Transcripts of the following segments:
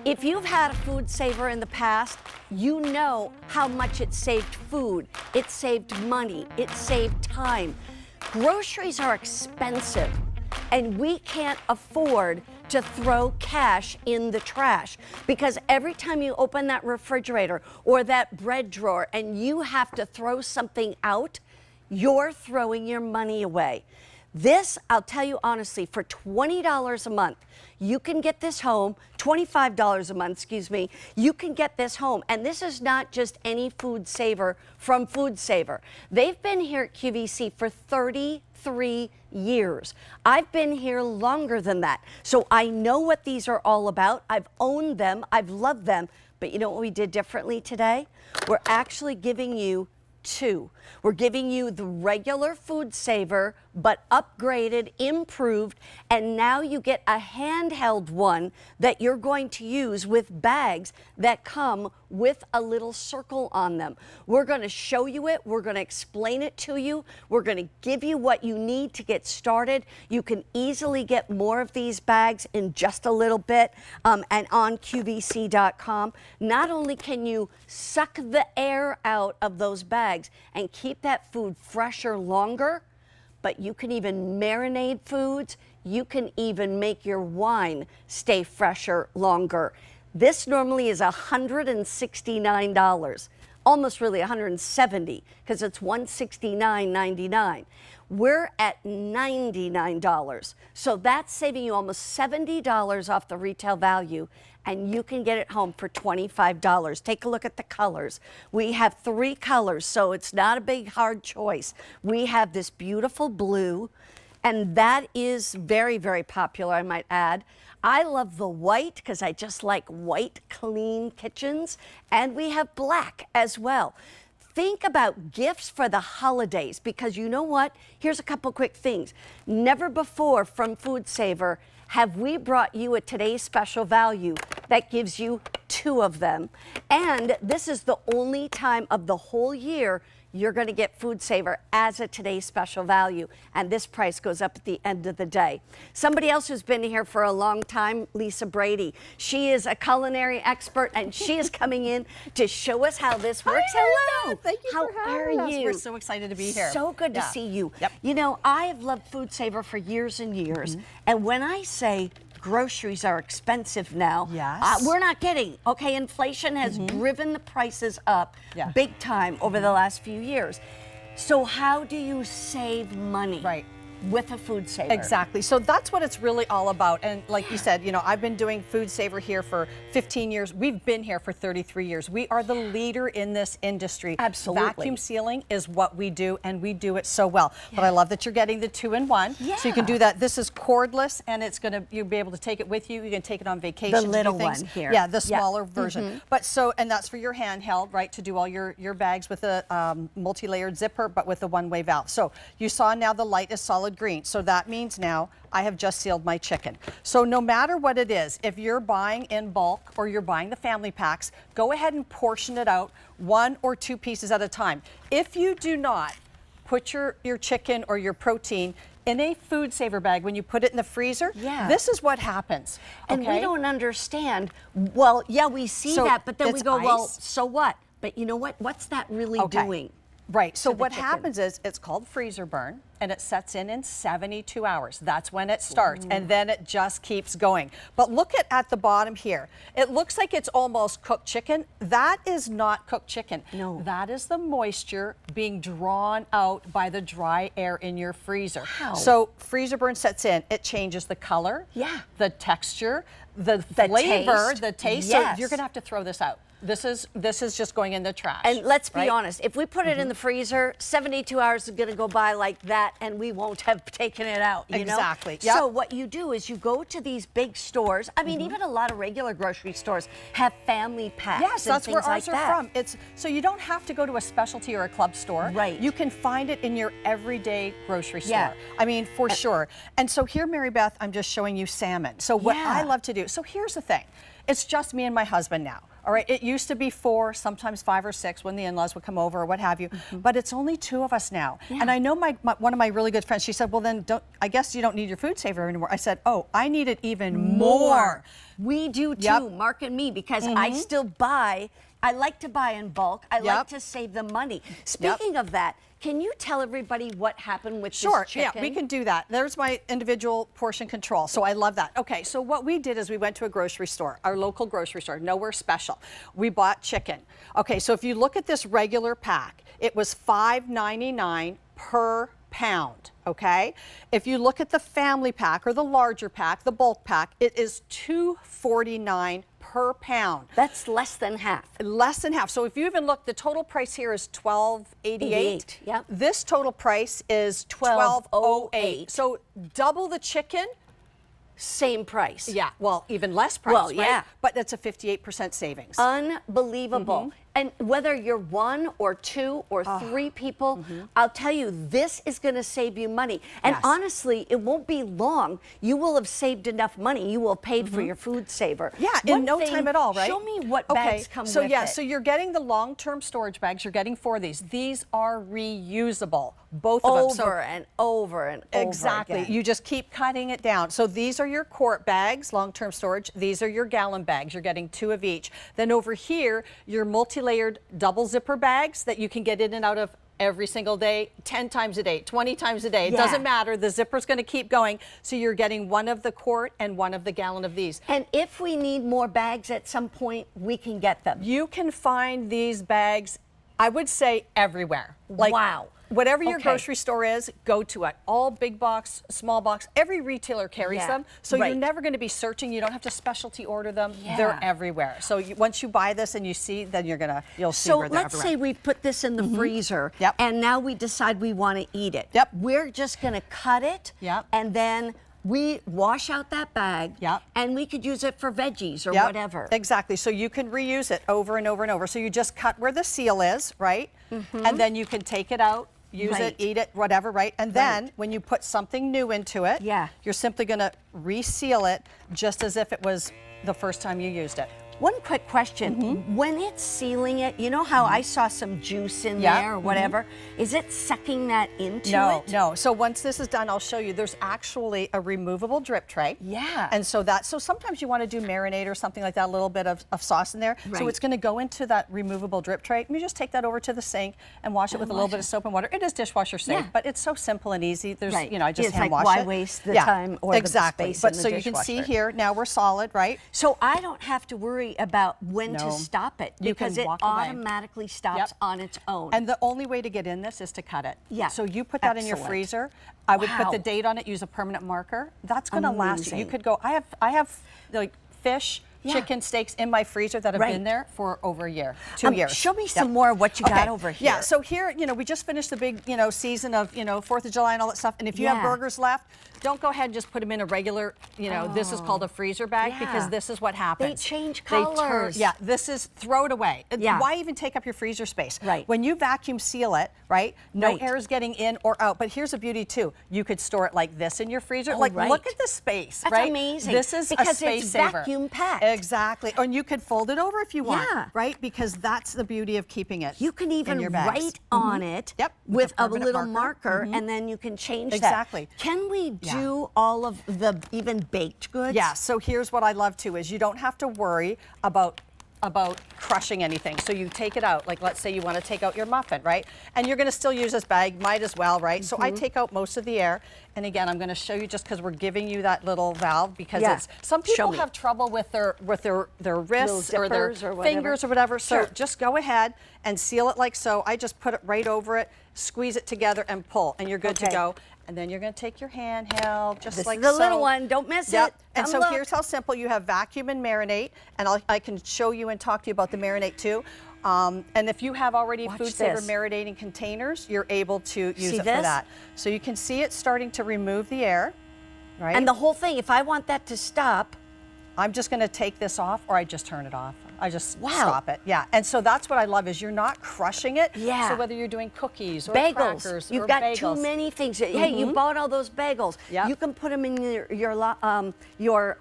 If you've had a FoodSaver in the past, you know how much it saved food, it saved money, it saved time. Groceries are expensive, and we can't afford to throw cash in the trash, because every time you open that refrigerator or that bread drawer and you have to throw something out, you're throwing your money away. This, I'll tell you honestly, for $20 a month, you can get this home, $25 a month, excuse me, you can get this home. And this is not just any FoodSaver from FoodSaver. They've been here at QVC for 33 years. I've been here longer than that. So I know what these are all about. I've owned them, I've loved them. But you know what we did differently today? We're actually giving you two. We're giving you the regular FoodSaver, but upgraded, improved, and now you get a handheld one that you're going to use with bags that come with a little circle on them. We're going to show you it. We're going to explain it to you. We're going to give you what you need to get started. You can easily get more of these bags in just a little bit and on QVC.com. Not only can you suck the air out of those bags and keep that food fresher longer, but you can even marinate foods. You can even make your wine stay fresher longer. This normally is $169, almost really $170, because it's $169.99. We're at $99. So that's saving you almost $70 off the retail value, and you can get it home for $25. Take a look at the colors. We have 3 colors, so it's not a big, hard choice. We have this beautiful blue, and that is very, very popular, I might add. I love the white because I just like white, clean kitchens, and we have black as well. Think about gifts for the holidays, because you know what? Here's a couple quick things. Never before from FoodSaver have we brought you a today's special value that gives you 2 of them. And this is the only time of the whole year you're going to get FoodSaver as a today's special value, and this price goes up at the end of the day. Somebody else who's been here for a long time, Lisa Brady. She is a culinary expert, and she is coming in to show us how this works. Hello. Thank you How for having are us. you? We're so excited to be here. So good to see you. Yep. You know, I have loved FoodSaver for years and years, and when I say groceries are expensive now. Yes. We're not kidding. Okay, inflation has driven the prices up big time over the last few years. So how do you save money? Right. With a FoodSaver. Exactly. So that's what it's really all about. And like you said, you know, I've been doing FoodSaver here for 15 years. We've been here for 33 years. We are the leader in this industry. Absolutely. Vacuum sealing is what we do, and we do it so well. But I love that you're getting the 2-in-1. Yeah. So you can do that. This is cordless, and it's going to, you'll be able to take it with you. You can take it on vacation. The little to do things. one here. Yeah, the smaller version. But so, and that's for your handheld, right, to do all your bags with a multi-layered zipper, but with a one-way valve. So you saw now the light is solid green. So that means now I have just sealed my chicken. So no matter what it is, if you're buying in bulk or you're buying the family packs, go ahead and portion it out 1 or 2 pieces at a time. If you do not put your chicken or your protein in a FoodSaver bag when you put it in the freezer, this is what happens. And we don't understand. Well, yeah, we see that, but then we go, well, so what? But you know what? What's that really doing? Right, so what happens is it's called freezer burn, and it sets in 72 hours. That's when it starts, and then it just keeps going. But look at the bottom here. It looks like it's almost cooked chicken. That is not cooked chicken. No. That is the moisture being drawn out by the dry air in your freezer. Wow. So freezer burn sets in. It changes the color, the texture, the flavor, the taste. So you're going to have to throw this out. This is just going in the trash. And let's be honest, if we put it in the freezer, 72 hours is going to go by like that, and we won't have taken it out, you know? Exactly. So what you do is you go to these big stores. I mean, even a lot of regular grocery stores have family packs. Yes, and that's where ours like are from. It's so you don't have to go to a specialty or a club store. Right. You can find it in your everyday grocery store. I mean, for sure. And so here, Mary Beth, I'm just showing you salmon. So what I love to do, so here's the thing. It's just me and my husband now. All right, it used to be 4, sometimes 5 or 6 when the in-laws would come over or what have you, but it's only 2 of us now. Yeah. And I know one of my really good friends, she said, well then, I guess you don't need your FoodSaver anymore. I said, oh, I need it even more. We do too, Yep. Mark and me, because I still buy. I like to buy in bulk. I like Yep. to save the money. Speaking of that, can you tell everybody what happened with Sure, this chicken? yeah, we can do that. There's my individual portion control, so I love that. Okay, so what we did is we went to a grocery store, our local grocery store, nowhere special. We bought chicken. Okay, so if you look at this regular pack, it was $5.99 per pound, okay? If you look at the family pack or the larger pack, the bulk pack, it is $2.49 per pound. That's less than half. Less than half. So if you even look, the total price here is $12.88. Yep. This total price is $12.08. So double the chicken. Same price. Yeah. Well, even less price. Well, right? yeah. But that's a 58% savings. Unbelievable. And whether you're 1 or 2 or 3 people, I'll tell you, this is going to save you money. And Yes. honestly, it won't be long. You will have saved enough money. You will have paid for your FoodSaver. Yeah, One in no thing, time at all, right? Show me what bags come so with yeah, it. so you're getting the long-term storage bags. You're getting 4 of these. These are reusable, both of them. So over and over and over exactly. again. You just keep cutting it down. So these are your quart bags, long-term storage. These are your gallon bags. You're getting 2 of each. Then over here, your multi-layered double zipper bags that you can get in and out of every single day, 10 times a day, 20 times a day. It Yeah. doesn't matter. The zipper's going to keep going. So you're getting 1 of the quart and 1 of the gallon of these. And if we need more bags at some point, we can get them. You can find these bags, I would say, everywhere. Like, Wow. Whatever your Okay. grocery store is, go to it. All big box, small box, every retailer carries Yeah. them. So Right. you're never going to be searching. You don't have to specialty order them. Yeah. They're everywhere. So once you buy this and you see, then you'll see So where they're let's say we put this in the freezer, Yep. and now we decide we want to eat it. Yep. We're just going to cut it, Yep. and then we wash out that bag, Yep. and we could use it for veggies or Yep, whatever. Exactly. So you can reuse it over and over and over. So you just cut where the seal is, right? And then you can take it out, use Right. it, eat it, whatever, right? And then when you put something new into it, Yeah. you're simply going to reseal it just as if it was the first time you used it. One quick question. When it's sealing it, you know how I saw some juice in Yeah. there or whatever? Is it sucking that into No, it? no. So once this is done, I'll show you. There's actually a removable drip tray. Yeah. And so sometimes you want to do marinade or something like that, a little bit of sauce in there. Right. So it's going to go into that removable drip tray. You just take that over to the sink and wash it with a little bit of soap and water. It is dishwasher safe, Yeah. but it's so simple and easy. There's, Right. I just It's hand like, wash why it. waste the time or the exactly. space But in the so you can see dishwasher? here, now we're solid, right? So I don't have to worry about when to No. stop it You can because it walk away. automatically stops Yep. on its own. And the only way to get in this is to cut it. Yeah. So you put that in your Excellent. freezer. I would put Wow. the date on it, use a permanent marker. That's going to last you. You Amazing. could go, I have like fish, Yeah. chicken, steaks in my freezer that have Right. been there for over a year, 2 years. Show me Yep. some more of what you got Okay. over here. Yeah, so here, we just finished the big, season of, 4th of July and all that stuff. And if you have Yeah. burgers left, don't go ahead and just put them in a regular, this is called a freezer bag because Yeah. this is what happens. change They colors. yeah, this is throw it away. Yeah. Why even take up your freezer space? Right. When you vacuum seal it, right, no Right. air is getting in or out. But here's a beauty too. You could store it like this in your freezer. Oh, Like, right. look at the space, That's right? amazing. This is Because a it's space saver. vacuum packed. Exactly. And you could fold it over if you want, Yeah. right? Because that's the beauty of keeping it You can in even your bags. write on it Yep, with with a a permanent little marker. marker, and then you can change Exactly. that. Can we do all of the even baked goods? Yeah, so here's what I love too is you don't have to worry about crushing anything. So you take it out, like let's say you want to take out your muffin, right? And you're going to still use this bag, might as well, right? So I take out most of the air. And again, I'm going to show you just because we're giving you that little valve because Yeah. it's some Show people me. have trouble with their wrists or their zippers or whatever. fingers or whatever. So Sure. just go ahead and seal it like so. I just put it right over it, squeeze it together and pull and you're good to Okay. go. And then you're going to take your handheld just This like is the so. little one. Don't miss Yep. it. And Come so look. here's how simple. You have vacuum and marinate, and I can show you and talk to you about the marinate too. And if you have already Watch FoodSaver this. marinating containers, you're able to use See it this? for that. So you can see it starting to remove the air, right? And the whole thing, if I want that to stop, I'm just going to take this off, or I just turn it off. I just Wow. stop it. Yeah, and so that's what I love is you're not crushing it. Yeah. So whether you're doing cookies or Bagels. crackers You've or got bagels. too many things. Hey, you bought all those bagels. Yep. You can put them in your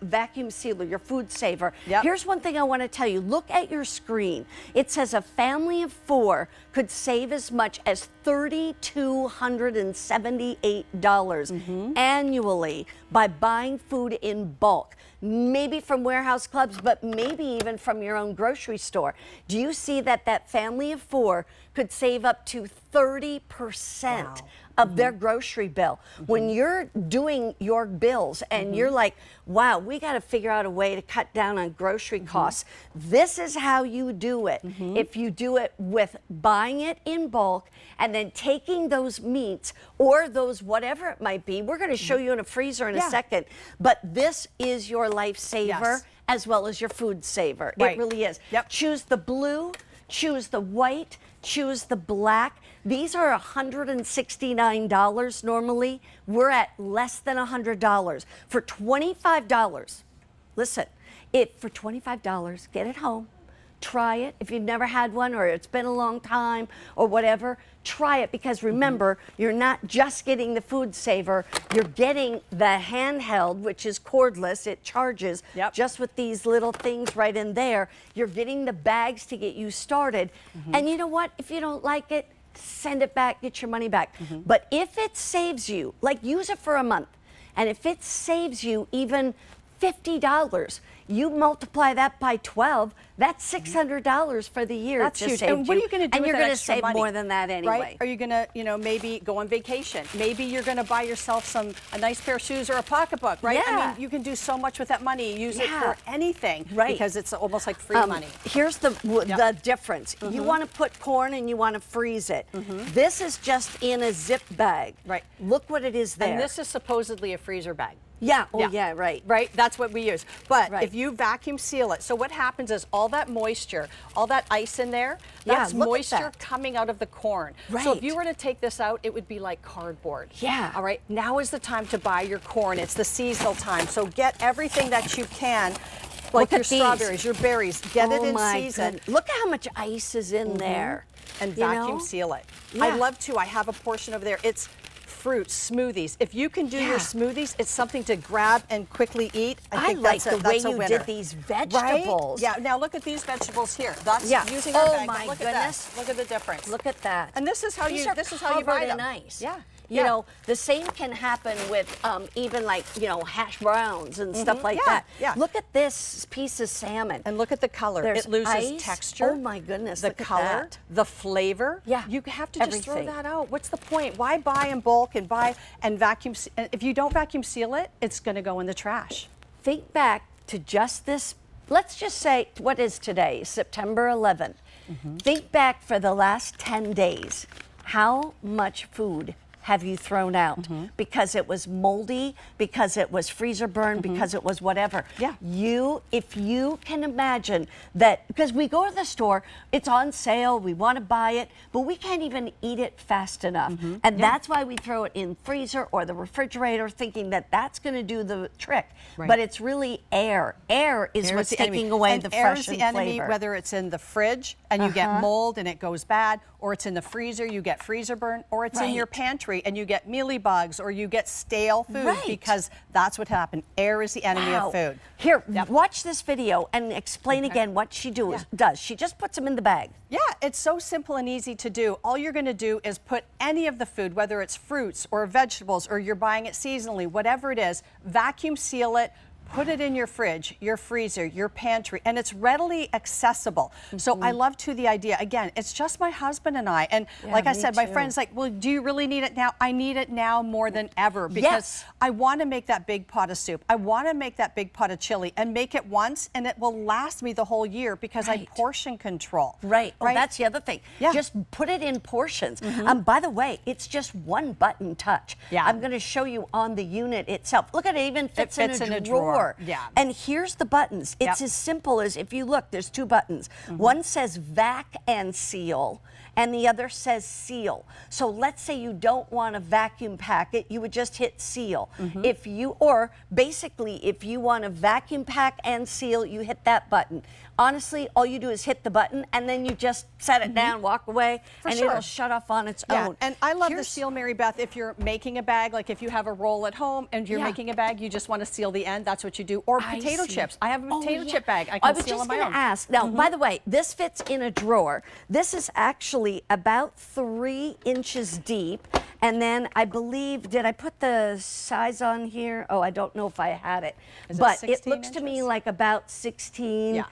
vacuum sealer, your FoodSaver. Yep. Here's one thing I want to tell you. Look at your screen. It says a family of 4 could save as much as $3,278 annually by buying food in bulk. Maybe from warehouse clubs, but maybe even from your own grocery store. Do you see that that family of 4 could save up to 30% of their grocery bill? When you're doing your bills and you're like, wow, we got to figure out a way to cut down on grocery costs. This is how you do it. If you do it with buying it in bulk and then taking those meats or those whatever it might be, we're going to show you in a freezer in a second, but this is your lifesaver as well as your FoodSaver. It really is. Choose the blue, choose the white, choose the black. These are $169 normally. We're at less than $100. For $25, listen, for $25, get it home, try it. If you've never had one or it's been a long time or whatever, try it, because remember, you're not just getting the FoodSaver, you're getting the Handheld, which is cordless. It charges just with these little things right in there. You're getting the bags to get you started. And you know what? If you don't like it, send it back, get your money back. But if it saves you, like use it for a month, and if it saves you even $50, you multiply that by 12, that's $600 for the year. That's huge. And what are you going to do and with you're that going to extra save money? more than that anyway. Right? Are you going to, maybe go on vacation? Maybe you're going to buy yourself a nice pair of shoes or a pocketbook, right? Yeah. I mean, you can do so much with that money. Use it for anything, right? Because it's almost like free money. Here's the difference. You want to put corn and you want to freeze it. This is just in a zip bag. Right. Look what it is there. And this is supposedly a freezer bag. Yeah. Oh, yeah. Right. Right. That's what we use. But if you vacuum seal it, so what happens is all that moisture, all that ice in there, that's moisture coming out of the corn. Right. So if you were to take this out, it would be like cardboard. Yeah. All right. Now is the time to buy your corn. It's the seasonal time. So get everything that you can. Like your strawberries, your berries, get it in season. Look at how much ice is in there. And vacuum seal it. I love to. I have a portion over there. It's fruits, smoothies. If you can do your smoothies, it's something to grab and quickly eat. I think like that's the way that's a you winner. did these vegetables. Right? Yeah. Now look at these vegetables here. That's using our bag. But look at that. Look at the difference. Look at that. And this is how these you buy them. Ice. Yeah. You know, the same can happen with even like, hash browns and stuff like that. Yeah. Look at this piece of salmon. And look at the color. There's it loses ice. texture. Oh my goodness. The look color, at that. the flavor. Yeah. You have to just throw that out. What's the point? Why buy in bulk and buy and vacuum? If you don't vacuum seal it, it's going to go in the trash. Think back to just this. Let's just say, what is today? September 11th. Think back for the last 10 days. How much food have you thrown out because it was moldy, because it was freezer burned, because it was whatever? Yeah. If you can imagine that, because we go to the store, it's on sale, we want to buy it, but we can't even eat it fast enough. And that's why we throw it in freezer or the refrigerator, thinking that that's going to do the trick. But it's really air. Air is what's taking away the fresh and flavor. Enemy, whether it's in the fridge and you get mold and it goes bad, or it's in the freezer, you get freezer burn, or it's in your pantry and you get mealy bugs or you get stale food, because that's what happened. Air is the enemy of food. Here, watch this video and explain again what she does. She just puts them in the bag. Yeah, it's so simple and easy to do. All you're going to do is put any of the food, whether it's fruits or vegetables or you're buying it seasonally, whatever it is, vacuum seal it, put it in your fridge, your freezer, your pantry, and it's readily accessible. So I love the idea. Again, it's just my husband and I. And like I said, my friend's like, well, do you really need it now? I need it now more than ever, because I want to make that big pot of soup. I want to make that big pot of chili and make it once, and it will last me the whole year because I portion control. Right. Oh, that's the other thing. Just put it in portions. By the way, it's just one button touch. I'm going to show you on the unit itself. Look at it, even fits in a drawer. And here's the buttons. It's as simple as, if you look, there's two buttons. One says vac and seal, and the other says seal. So let's say you don't want to vacuum pack it, you would just hit seal. If you, or basically if you want to vacuum pack and seal, you hit that button. Honestly, all you do is hit the button and then you just set it down, walk away, and it'll shut off on its own. And I love the seal, Mary Beth. If you're making a bag, like if you have a roll at home and you're making a bag, you just want to seal the end, that's what you do. Or potato chips. I have a potato chip bag. I can seal on my own. I was just going to ask. Now, by the way, this fits in a drawer. This is actually about 3 inches deep. And then I believe, did I put the size on here? Oh, I don't know if I had it. But it looks to me like about 16